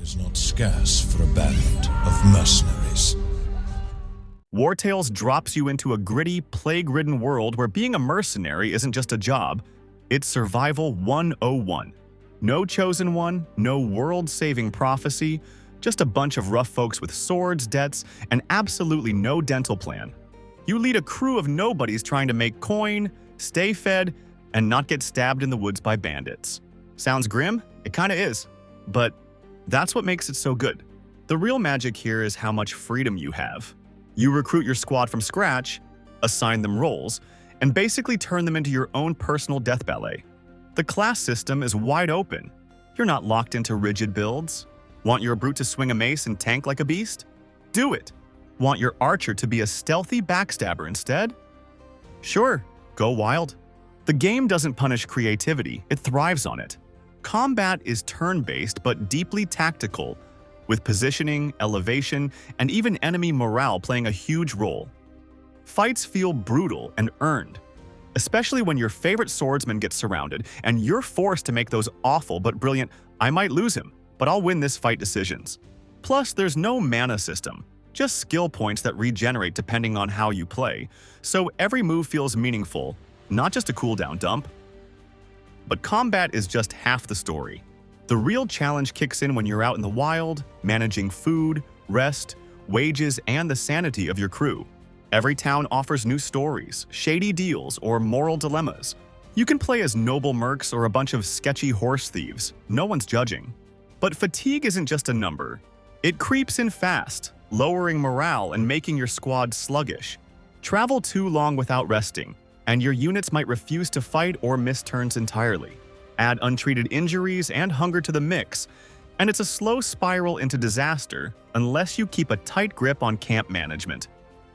is not scarce for a band of mercenaries. Wartales drops you into a gritty, plague-ridden world where being a mercenary isn't just a job, it's survival 101. No chosen one, no world-saving prophecy, just a bunch of rough folks with swords, debts, and absolutely no dental plan. You lead a crew of nobodies trying to make coin, stay fed, and not get stabbed in the woods by bandits. Sounds grim? It kinda is. But that's what makes it so good. The real magic here is how much freedom you have. You recruit your squad from scratch, assign them roles, and basically turn them into your own personal death ballet. The class system is wide open. You're not locked into rigid builds. Want your brute to swing a mace and tank like a beast? Do it. Want your archer to be a stealthy backstabber instead? Sure, go wild. The game doesn't punish creativity, it thrives on it. Combat is turn-based but deeply tactical, with positioning, elevation, and even enemy morale playing a huge role. Fights feel brutal and earned, especially when your favorite swordsman gets surrounded and you're forced to make those awful but brilliant "I might lose him, but I'll win this fight" decisions. Plus, there's no mana system, just skill points that regenerate depending on how you play, so every move feels meaningful, not just a cooldown dump. But combat is just half the story. The real challenge kicks in when you're out in the wild, managing food, rest, wages, and the sanity of your crew. Every town offers new stories, shady deals, or moral dilemmas. You can play as noble mercs or a bunch of sketchy horse thieves. No one's judging. But fatigue isn't just a number. It creeps in fast, lowering morale and making your squad sluggish. Travel too long without resting, and your units might refuse to fight or miss turns entirely. Add untreated injuries and hunger to the mix, and it's a slow spiral into disaster unless you keep a tight grip on camp management.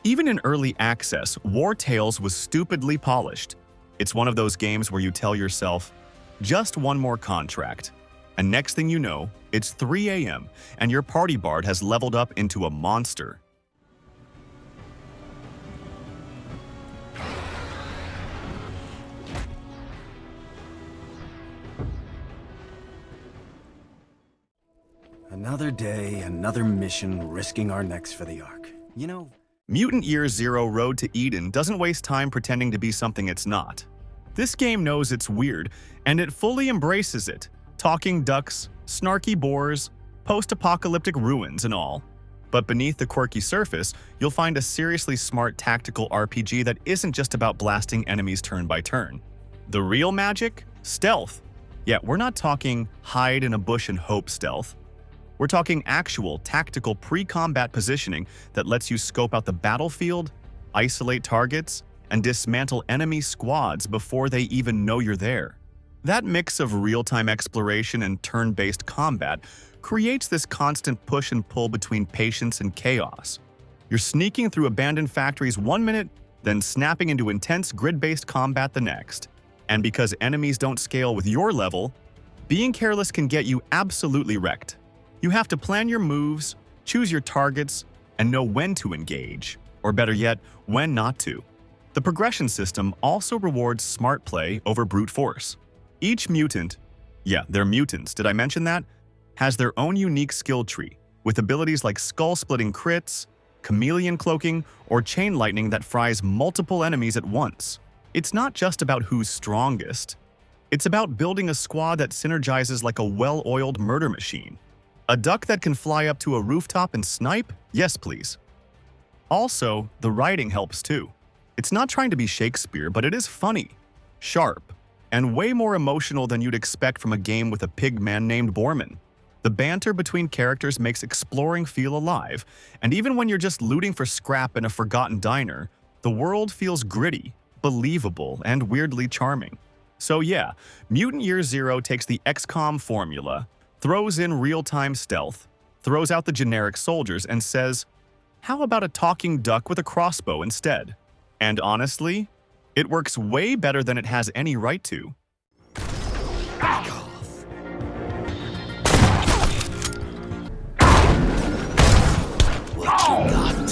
Even in early access, Wartales was stupidly polished. It's one of those games where you tell yourself, just one more contract. And next thing you know, it's 3 a.m. and your party bard has leveled up into a monster. Another day, another mission, risking our necks for the Ark. You know, Mutant Year Zero Road to Eden doesn't waste time pretending to be something it's not. This game knows it's weird, and it fully embraces it. Talking ducks, snarky boars, post-apocalyptic ruins and all. But beneath the quirky surface, you'll find a seriously smart tactical RPG that isn't just about blasting enemies turn by turn. The real magic? Stealth. Yeah, we're not talking hide in a bush and hope stealth. We're talking actual, tactical pre-combat positioning that lets you scope out the battlefield, isolate targets, and dismantle enemy squads before they even know you're there. That mix of real-time exploration and turn-based combat creates this constant push and pull between patience and chaos. You're sneaking through abandoned factories one minute, then snapping into intense grid-based combat the next. And because enemies don't scale with your level, being careless can get you absolutely wrecked. You have to plan your moves, choose your targets, and know when to engage, or better yet, when not to. The progression system also rewards smart play over brute force. Each mutant, yeah, they're mutants, did I mention that? Has their own unique skill tree, with abilities like skull-splitting crits, chameleon cloaking, or chain lightning that fries multiple enemies at once. It's not just about who's strongest. It's about building a squad that synergizes like a well-oiled murder machine. A duck that can fly up to a rooftop and snipe? Yes, please. Also, the writing helps too. It's not trying to be Shakespeare, but it is funny, sharp, and way more emotional than you'd expect from a game with a pig man named Borman. The banter between characters makes exploring feel alive, and even when you're just looting for scrap in a forgotten diner, the world feels gritty, believable, and weirdly charming. So yeah, Mutant Year Zero takes the XCOM formula, throws in real-time stealth, throws out the generic soldiers, and says, how about a talking duck with a crossbow instead? And honestly, it works way better than it has any right to. back off. What you got?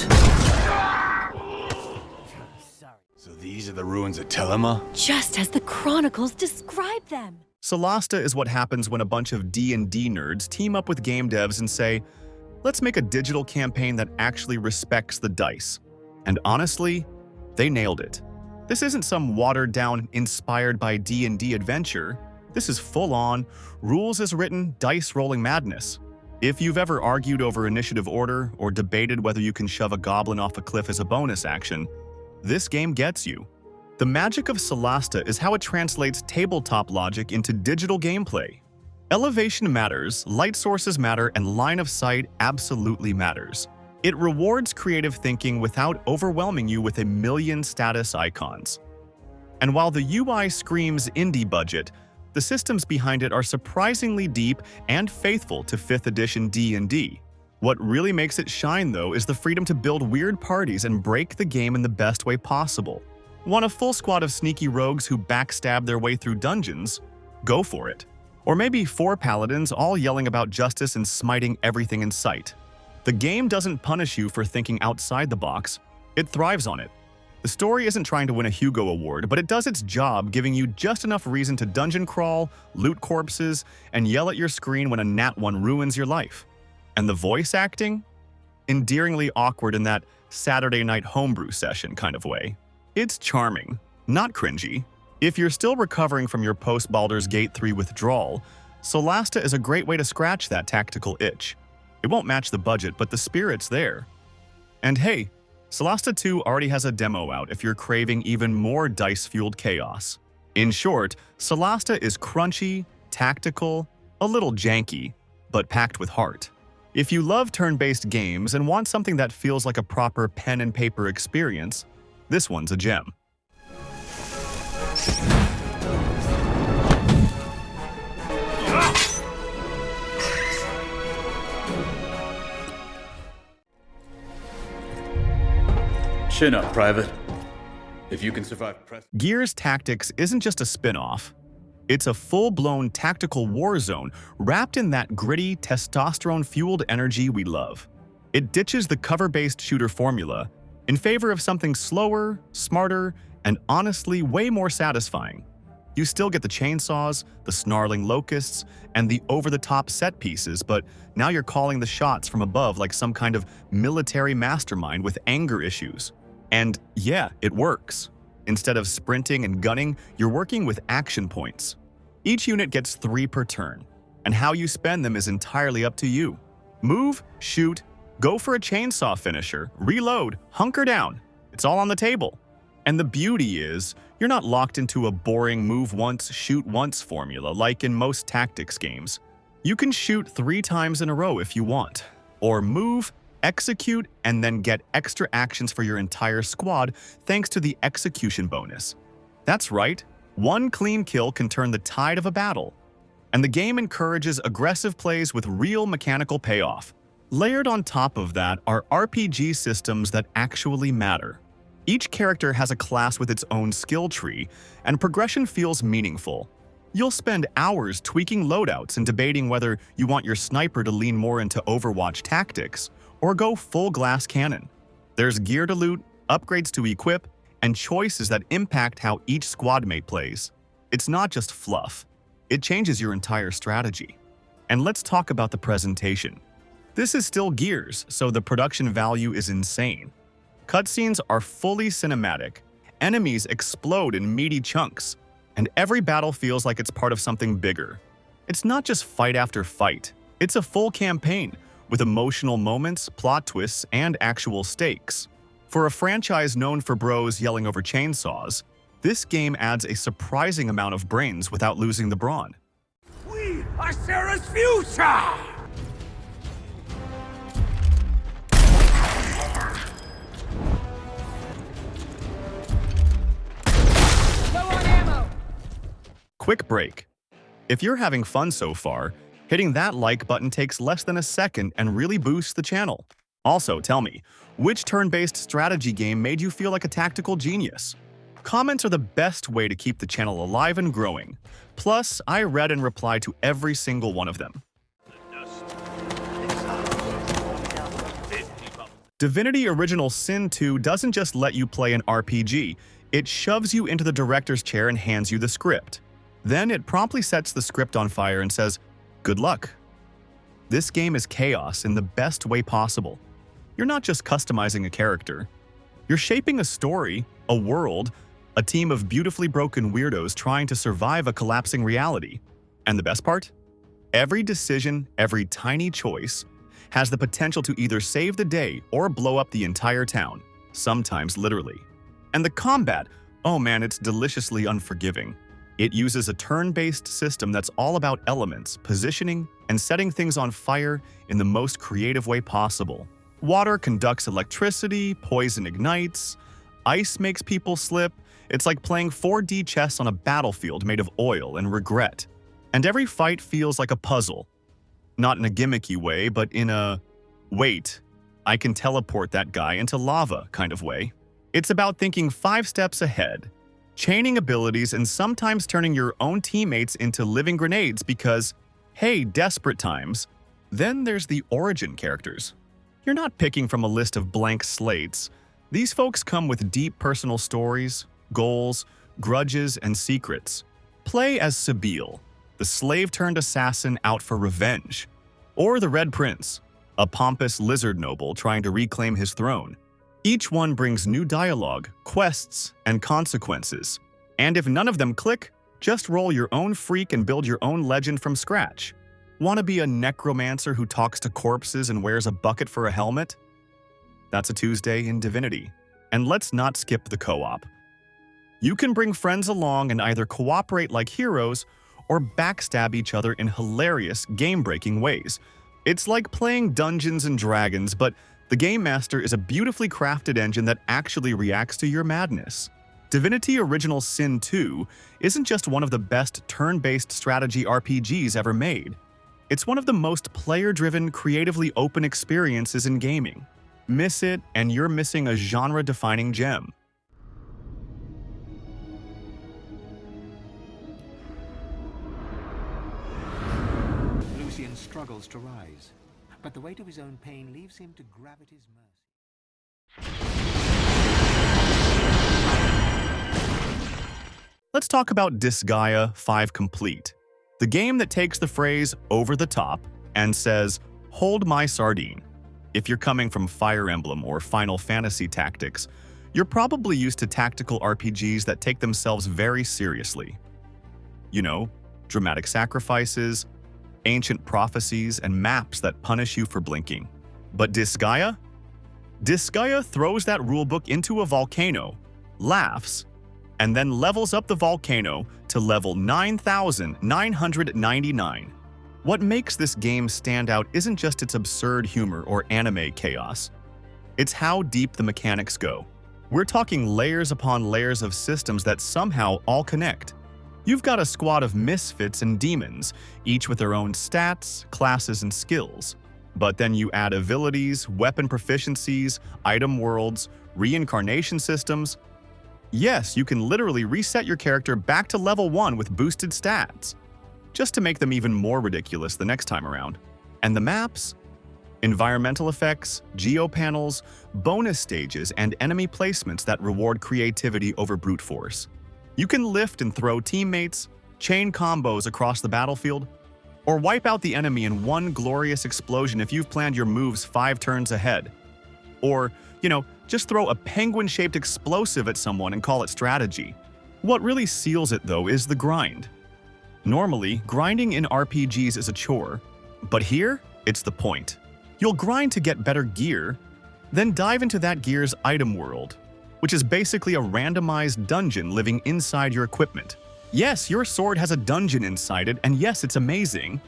So these are the ruins of Telema? Just as the chronicles describe them. Solasta is what happens when a bunch of D&D nerds team up with game devs and say, let's make a digital campaign that actually respects the dice. And honestly, they nailed it. This isn't some watered-down, inspired by D&D adventure. This is full-on, rules-as-written, dice-rolling madness. If you've ever argued over initiative order or debated whether you can shove a goblin off a cliff as a bonus action, this game gets you. The magic of Solasta is how it translates tabletop logic into digital gameplay. Elevation matters, light sources matter, and line of sight absolutely matters. It rewards creative thinking without overwhelming you with a million status icons. And while the UI screams indie budget, the systems behind it are surprisingly deep and faithful to 5th edition D&D. What really makes it shine, though, is the freedom to build weird parties and break the game in the best way possible. Want a full squad of sneaky rogues who backstab their way through dungeons? Go for it. Or maybe 4 paladins all yelling about justice and smiting everything in sight. The game doesn't punish you for thinking outside the box, it thrives on it. The story isn't trying to win a Hugo Award, but it does its job giving you just enough reason to dungeon crawl, loot corpses, and yell at your screen when a nat 1 ruins your life. And the voice acting? Endearingly awkward in that Saturday night homebrew session kind of way. It's charming, not cringy. If you're still recovering from your post-Baldur's Gate 3 withdrawal, Solasta is a great way to scratch that tactical itch. It won't match the budget, but the spirit's there. And hey, Solasta 2 already has a demo out if you're craving even more dice-fueled chaos. In short, Solasta is crunchy, tactical, a little janky, but packed with heart. If you love turn-based games and want something that feels like a proper pen and paper experience, this one's a gem. Chin up, Private. If you can survive Gears Tactics isn't just a spin-off. It's a full-blown tactical war zone wrapped in that gritty, testosterone-fueled energy we love. It ditches the cover-based shooter formula in favor of something slower, smarter, and honestly way more satisfying. You still get the chainsaws, the snarling locusts, and the over-the-top set pieces, but now you're calling the shots from above like some kind of military mastermind with anger issues. And yeah, it works. Instead of sprinting and gunning, you're working with action points. Each unit gets 3 per turn, and how you spend them is entirely up to you. Move, shoot, go for a chainsaw finisher, reload, hunker down. It's all on the table. And the beauty is, you're not locked into a boring move once, shoot once formula like in most tactics games. You can shoot 3 times in a row if you want, or move, execute, and then get extra actions for your entire squad thanks to the execution bonus. That's right, 1 clean kill can turn the tide of a battle. And the game encourages aggressive plays with real mechanical payoff. Layered on top of that are RPG systems that actually matter. Each character has a class with its own skill tree, and progression feels meaningful. You'll spend hours tweaking loadouts and debating whether you want your sniper to lean more into Overwatch tactics, or go full glass cannon. There's gear to loot, upgrades to equip, and choices that impact how each squad mate plays. It's not just fluff. It changes your entire strategy. And let's talk about the presentation. This is still Gears, so the production value is insane. Cutscenes are fully cinematic, enemies explode in meaty chunks, and every battle feels like it's part of something bigger. It's not just fight after fight, it's a full campaign, with emotional moments, plot twists, and actual stakes. For a franchise known for bros yelling over chainsaws, this game adds a surprising amount of brains without losing the brawn. We are Sarah's future! Quick break. If you're having fun so far, hitting that like button takes less than a second and really boosts the channel. Also, tell me, which turn-based strategy game made you feel like a tactical genius? Comments are the best way to keep the channel alive and growing. Plus, I read and replied to every single one of them. Divinity Original Sin 2 doesn't just let you play an RPG, it shoves you into the director's chair and hands you the script. Then it promptly sets the script on fire and says, "Good luck." This game is chaos in the best way possible. You're not just customizing a character. You're shaping a story, a world, a team of beautifully broken weirdos trying to survive a collapsing reality. And the best part? Every decision, every tiny choice, has the potential to either save the day or blow up the entire town, sometimes literally. And the combat, oh man, it's deliciously unforgiving. It uses a turn-based system that's all about elements, positioning, and setting things on fire in the most creative way possible. Water conducts electricity, poison ignites, ice makes people slip. It's like playing 4D chess on a battlefield made of oil and regret. And every fight feels like a puzzle. Not in a gimmicky way, but in a, wait, I can teleport that guy into lava kind of way. It's about thinking 5 steps ahead, chaining abilities, and sometimes turning your own teammates into living grenades because, hey, desperate times. Then there's the origin characters. You're not picking from a list of blank slates. These folks come with deep personal stories, goals, grudges, and secrets. Play as Sabine, the slave-turned-assassin out for revenge. Or the Red Prince, a pompous lizard noble trying to reclaim his throne. Each one brings new dialogue, quests, and consequences. And if none of them click, just roll your own freak and build your own legend from scratch. Want to be a necromancer who talks to corpses and wears a bucket for a helmet? That's a Tuesday in Divinity. And let's not skip the co-op. You can bring friends along and either cooperate like heroes or backstab each other in hilarious, game-breaking ways. It's like playing Dungeons & Dragons, but the Game Master is a beautifully crafted engine that actually reacts to your madness. Divinity Original Sin 2 isn't just one of the best turn-based strategy RPGs ever made. It's one of the most player-driven, creatively open experiences in gaming. Miss it, and you're missing a genre-defining gem. Lucian struggles to rise, but the weight of his own pain leaves him to gravity's mercy. Let's talk about Disgaea 5 Complete, the game that takes the phrase "over the top" and says, "Hold my sardine." If you're coming from Fire Emblem or Final Fantasy Tactics, you're probably used to tactical RPGs that take themselves very seriously. You know, dramatic sacrifices, ancient prophecies, and maps that punish you for blinking. But Disgaea? Disgaea throws that rulebook into a volcano, laughs, and then levels up the volcano to level 9,999. What makes this game stand out isn't just its absurd humor or anime chaos. It's how deep the mechanics go. We're talking layers upon layers of systems that somehow all connect. You've got a squad of misfits and demons, each with their own stats, classes, and skills. But then you add abilities, weapon proficiencies, item worlds, reincarnation systems. Yes, you can literally reset your character back to level 1 with boosted stats, just to make them even more ridiculous the next time around. And the maps? Environmental effects, geopanels, bonus stages, and enemy placements that reward creativity over brute force. You can lift and throw teammates, chain combos across the battlefield, or wipe out the enemy in one glorious explosion if you've planned your moves 5 turns ahead. Or, just throw a penguin-shaped explosive at someone and call it strategy. What really seals it, though, is the grind. Normally, grinding in RPGs is a chore, but here, it's the point. You'll grind to get better gear, then dive into that gear's item world, which is basically a randomized dungeon living inside your equipment. Yes, your sword has a dungeon inside it, and yes, it's amazing.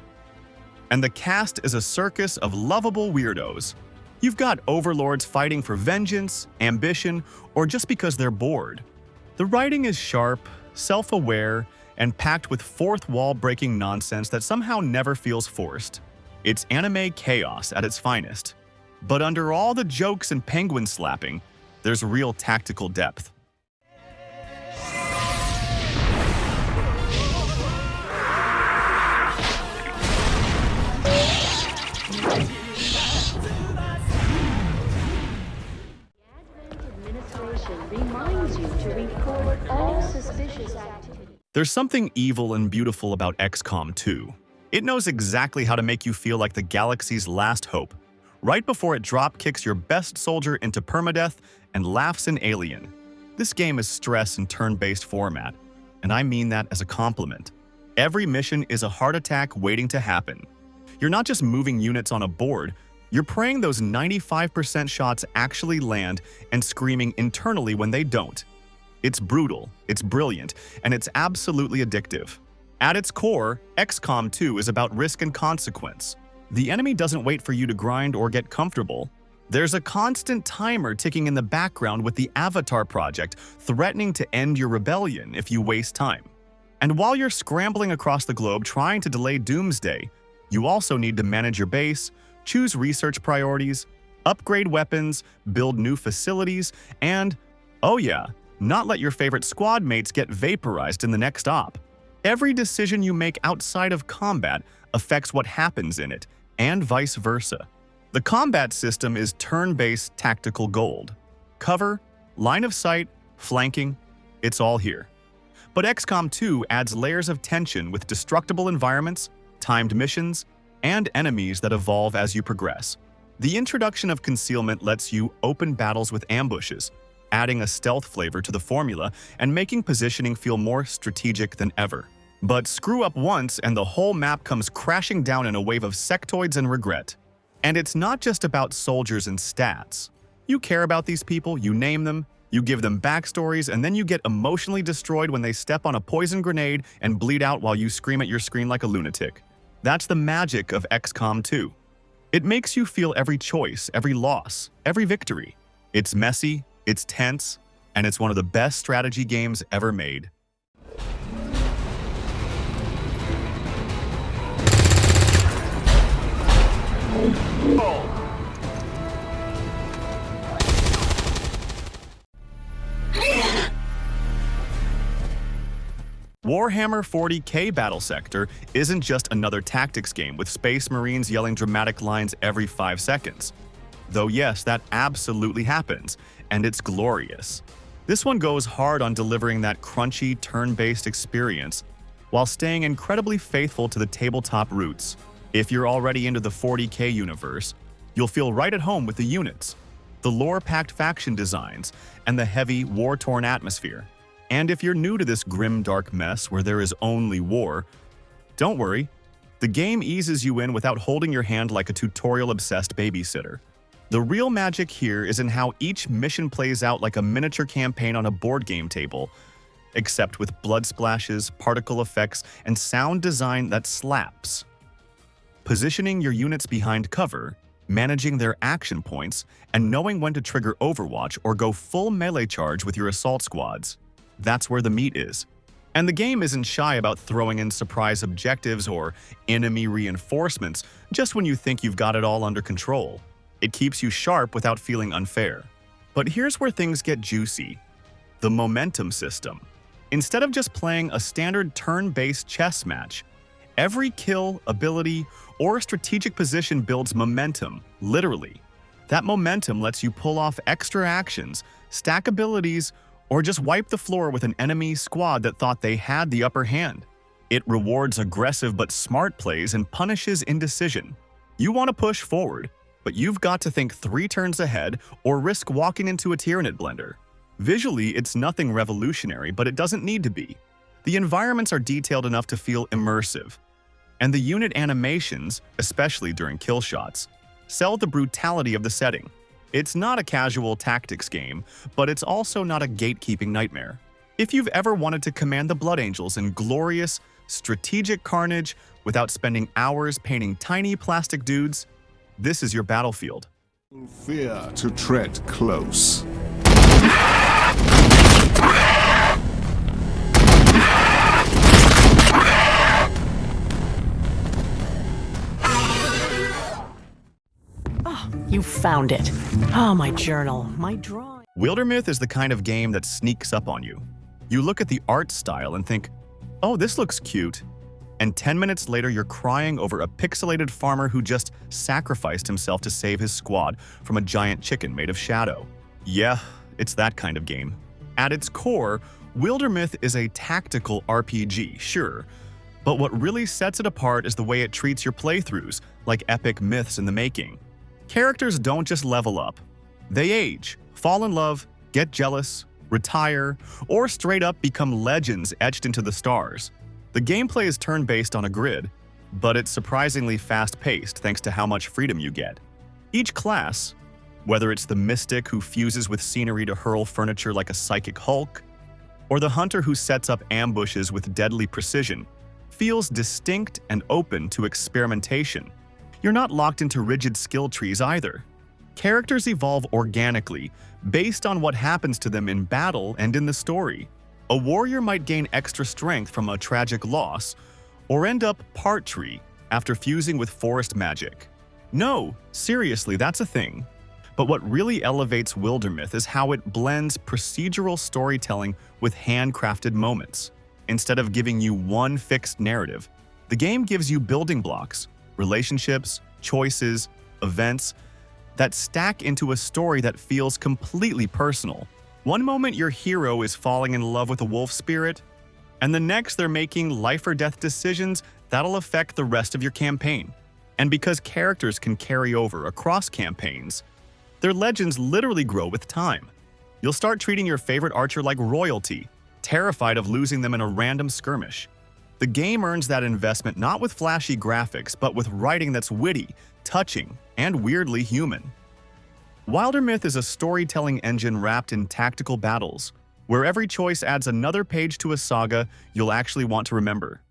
And the cast is a circus of lovable weirdos. You've got overlords fighting for vengeance, ambition, or just because they're bored. The writing is sharp, self-aware, and packed with fourth wall-breaking nonsense that somehow never feels forced. It's anime chaos at its finest. But under all the jokes and penguin slapping, there's real tactical depth. There's something evil and beautiful about XCOM 2. It knows exactly how to make you feel like the galaxy's last hope, right before it drop-kicks your best soldier into permadeath and laughs in Alien. This game is stress and turn-based format, and I mean that as a compliment. Every mission is a heart attack waiting to happen. You're not just moving units on a board, you're praying those 95% shots actually land and screaming internally when they don't. It's brutal, it's brilliant, and it's absolutely addictive. At its core, XCOM 2 is about risk and consequence. The enemy doesn't wait for you to grind or get comfortable. There's a constant timer ticking in the background with the Avatar Project threatening to end your rebellion if you waste time. And while you're scrambling across the globe trying to delay doomsday, you also need to manage your base, choose research priorities, upgrade weapons, build new facilities, and, oh yeah, not let your favorite squad mates get vaporized in the next op. Every decision you make outside of combat affects what happens in it, and vice versa. The combat system is turn-based tactical gold. Cover, line of sight, flanking, it's all here. But XCOM 2 adds layers of tension with destructible environments, timed missions, and enemies that evolve as you progress. The introduction of concealment lets you open battles with ambushes, adding a stealth flavor to the formula and making positioning feel more strategic than ever. But screw up once and the whole map comes crashing down in a wave of sectoids and regret. And it's not just about soldiers and stats. You care about these people, you name them, you give them backstories, and then you get emotionally destroyed when they step on a poison grenade and bleed out while you scream at your screen like a lunatic. That's the magic of XCOM 2. It makes you feel every choice, every loss, every victory. It's messy, it's tense, and it's one of the best strategy games ever made. Warhammer 40k Battle Sector isn't just another tactics game with Space Marines yelling dramatic lines every 5 seconds. Though yes, that absolutely happens, and it's glorious. This one goes hard on delivering that crunchy, turn-based experience while staying incredibly faithful to the tabletop roots. If you're already into the 40k universe, you'll feel right at home with the units, the lore-packed faction designs, and the heavy, war-torn atmosphere. And if you're new to this grim, dark mess where there is only war, don't worry. The game eases you in without holding your hand like a tutorial-obsessed babysitter. The real magic here is in how each mission plays out like a miniature campaign on a board game table, except with blood splashes, particle effects, and sound design that slaps. Positioning your units behind cover, managing their action points, and knowing when to trigger Overwatch or go full melee charge with your assault squads. That's where the meat is. And the game isn't shy about throwing in surprise objectives or enemy reinforcements just when you think you've got it all under control. It keeps you sharp without feeling unfair. But here's where things get juicy. The momentum system. Instead of just playing a standard turn-based chess match, every kill, ability, or strategic position builds momentum, literally. That momentum lets you pull off extra actions, stack abilities, or just wipe the floor with an enemy squad that thought they had the upper hand. It rewards aggressive but smart plays and punishes indecision. You want to push forward, but you've got to think 3 turns ahead or risk walking into a Tyranid blender. Visually, it's nothing revolutionary, but it doesn't need to be. The environments are detailed enough to feel immersive. And the unit animations, especially during kill shots, sell the brutality of the setting. It's not a casual tactics game, but it's also not a gatekeeping nightmare. If you've ever wanted to command the Blood Angels in glorious, strategic carnage without spending hours painting tiny plastic dudes, this is your battlefield. Fear to tread close. You found it. Oh, my journal, my drawing. Wildermyth is the kind of game that sneaks up on you. You look at the art style and think, oh, this looks cute. And 10 minutes later, you're crying over a pixelated farmer who just sacrificed himself to save his squad from a giant chicken made of shadow. Yeah, it's that kind of game. At its core, Wildermyth is a tactical RPG, sure, but what really sets it apart is the way it treats your playthroughs like epic myths in the making. Characters don't just level up. They age, fall in love, get jealous, retire, or straight up become legends etched into the stars. The gameplay is turn-based on a grid, but it's surprisingly fast-paced thanks to how much freedom you get. Each class, whether it's the mystic who fuses with scenery to hurl furniture like a psychic Hulk, or the hunter who sets up ambushes with deadly precision, feels distinct and open to experimentation. You're not locked into rigid skill trees either. Characters evolve organically, based on what happens to them in battle and in the story. A warrior might gain extra strength from a tragic loss, or end up part tree after fusing with forest magic. No, seriously, that's a thing. But what really elevates Wildermyth is how it blends procedural storytelling with handcrafted moments. Instead of giving you one fixed narrative, the game gives you building blocks, relationships, choices, events that stack into a story that feels completely personal. One moment your hero is falling in love with a wolf spirit, and the next they're making life or death decisions that'll affect the rest of your campaign. And because characters can carry over across campaigns, their legends literally grow with time. You'll start treating your favorite archer like royalty, terrified of losing them in a random skirmish. The game earns that investment not with flashy graphics, but with writing that's witty, touching, and weirdly human. Wildermyth is a storytelling engine wrapped in tactical battles, where every choice adds another page to a saga you'll actually want to remember.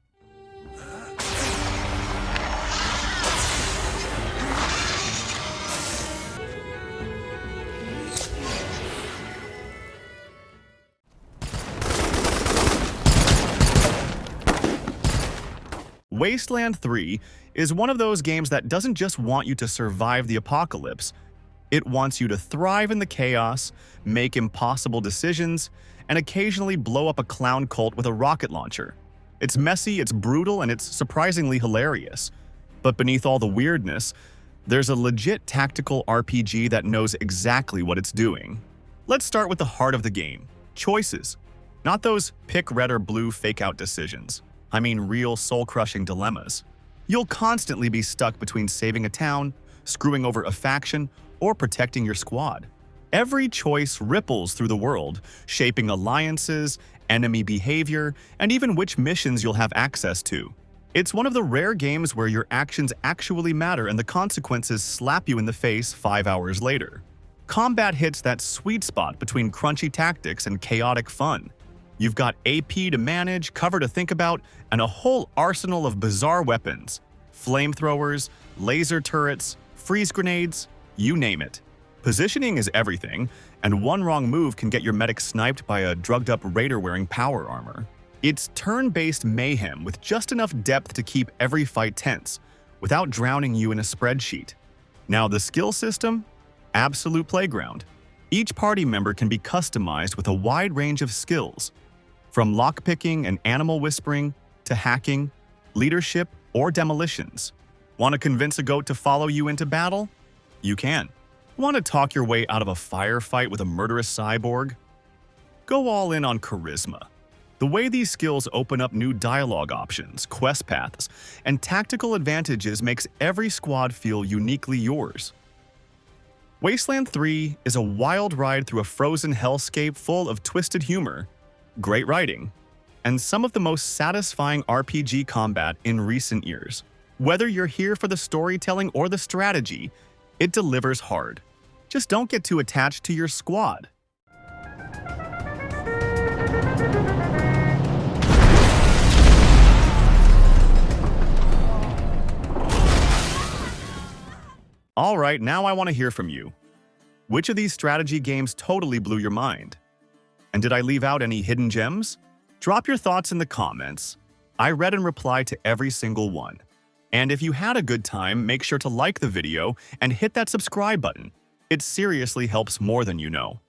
Wasteland 3 is one of those games that doesn't just want you to survive the apocalypse, it wants you to thrive in the chaos, make impossible decisions, and occasionally blow up a clown cult with a rocket launcher. It's messy, it's brutal, and it's surprisingly hilarious. But beneath all the weirdness, there's a legit tactical RPG that knows exactly what it's doing. Let's start with the heart of the game, choices. Not those pick red or blue fake-out decisions. I mean real soul-crushing dilemmas. You'll constantly be stuck between saving a town, screwing over a faction, or protecting your squad. Every choice ripples through the world, shaping alliances, enemy behavior, and even which missions you'll have access to. It's one of the rare games where your actions actually matter and the consequences slap you in the face 5 hours later. Combat hits that sweet spot between crunchy tactics and chaotic fun. You've got AP to manage, cover to think about, and a whole arsenal of bizarre weapons. Flamethrowers, laser turrets, freeze grenades, you name it. Positioning is everything, and one wrong move can get your medic sniped by a drugged-up raider wearing power armor. It's turn-based mayhem with just enough depth to keep every fight tense, without drowning you in a spreadsheet. Now the skill system? Absolute playground. Each party member can be customized with a wide range of skills, from lockpicking and animal whispering to hacking, leadership, or demolitions. Want to convince a goat to follow you into battle? You can. Want to talk your way out of a firefight with a murderous cyborg? Go all in on charisma. The way these skills open up new dialogue options, quest paths, and tactical advantages makes every squad feel uniquely yours. Wasteland 3 is a wild ride through a frozen hellscape full of twisted humor, great writing, and some of the most satisfying RPG combat in recent years. Whether you're here for the storytelling or the strategy, it delivers hard. Just don't get too attached to your squad. All right, now I want to hear from you. Which of these strategy games totally blew your mind? And did I leave out any hidden gems? Drop your thoughts in the comments. I read and replied to every single one. And if you had a good time, make sure to like the video and hit that subscribe button. It seriously helps more than you know.